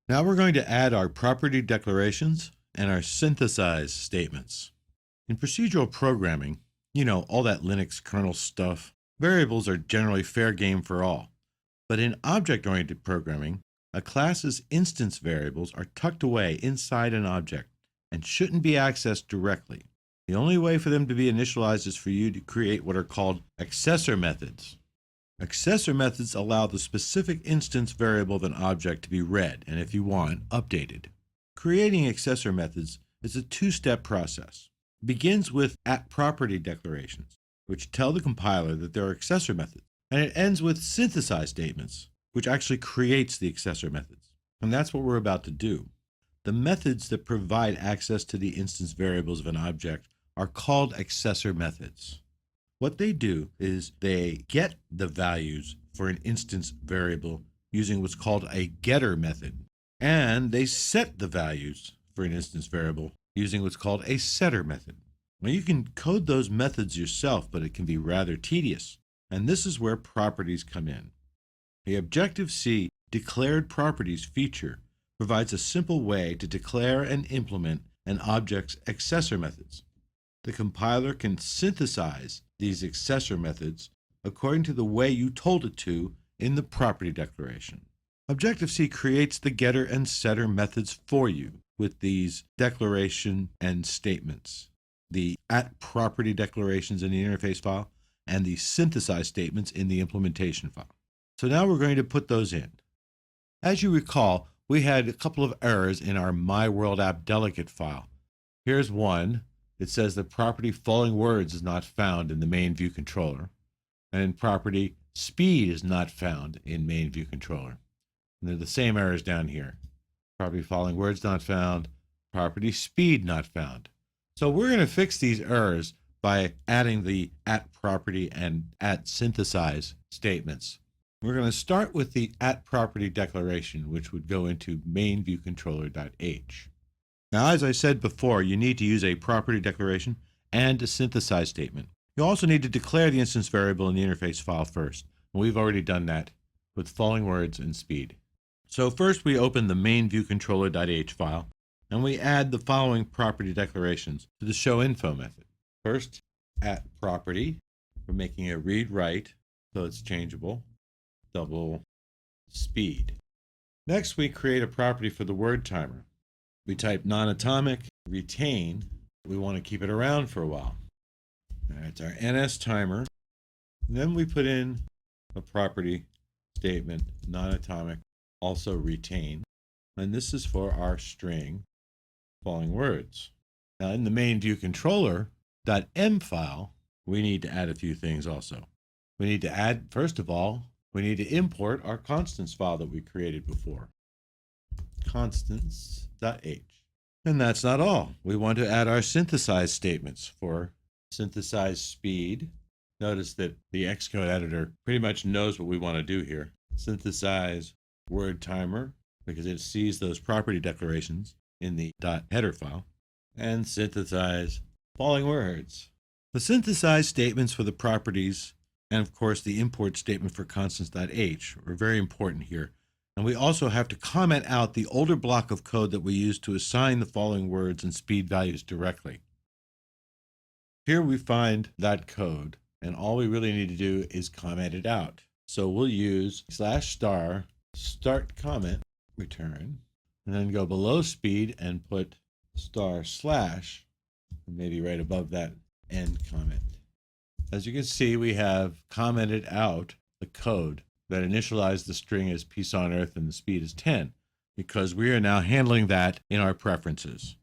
Now we're going to add our property declarations and our synthesize statements. In procedural programming, all that Linux kernel stuff, variables are generally fair game for all. But in object-oriented programming, a class's instance variables are tucked away inside an object and shouldn't be accessed directly. The only way for them to be initialized is for you to create what are called accessor methods. Accessor methods allow the specific instance variable of an object to be read and, if you want, updated. Creating accessor methods is a two-step process. It begins with @property declarations, which tell the compiler that there are accessor methods, and it ends with synthesize statements, which actually creates the accessor methods. And that's what we're about to do. The methods that provide access to the instance variables of an object are called accessor methods. What they do is they get the values for an instance variable using what's called a getter method, and they set the values for an instance variable using what's called a setter method. Now you can code those methods yourself, but it can be rather tedious, and this is where properties come in. The Objective-C declared properties feature provides a simple way to declare and implement an object's accessor methods. The compiler can synthesize these accessor methods according to the way you told it to in the property declaration. Objective-C creates the getter and setter methods for you with these declaration and statements, the @property declarations in the interface file, and the synthesize statements in the implementation file. So now we're going to put those in. As you recall, we had a couple of errors in our My World App Delegate file. Here's one. It says that property following words is not found in the main view controller, and property speed is not found in main view controller. And they're the same errors down here. Property following words not found, property speed not found. So we're going to fix these errors by adding the @property and @synthesize statements. We're going to start with the @property declaration, which would go into main view controller.h. Now, as I said before, you need to use a property declaration and a synthesize statement. You also need to declare the instance variable in the interface file first. And we've already done that with following words and speed. So first we open the main view controller.h file, and we add the following property declarations to the showInfo method. First, @property, we're making a read-write, so it's changeable, double speed. Next, we create a property for the word timer. We type non-atomic, retain. We want to keep it around for a while. That's our NS timer. And then we put in a property statement, non-atomic, also retain. And this is for our string following words. Now in the main view controller.m file, we need to add a few things also. We need to add, first of all, we need to import our constants file that we created before. Constants.h. And that's not all. We want to add our synthesize statements for synthesize speed. Notice that the Xcode editor pretty much knows what we want to do here. Synthesize word timer, because it sees those property declarations in the .header file. And synthesize following words. The synthesize statements for the properties, and of course the import statement for constants.h, are very important here. And we also have to comment out the older block of code that we used to assign the following words and speed values directly. Here we find that code, and all we really need to do is comment it out. So we'll use /* start comment return, and then go below speed and put */, and maybe right above that end comment. As you can see, we have commented out the code that initialized the string as peace on earth and the speed is 10, because we are now handling that in our preferences.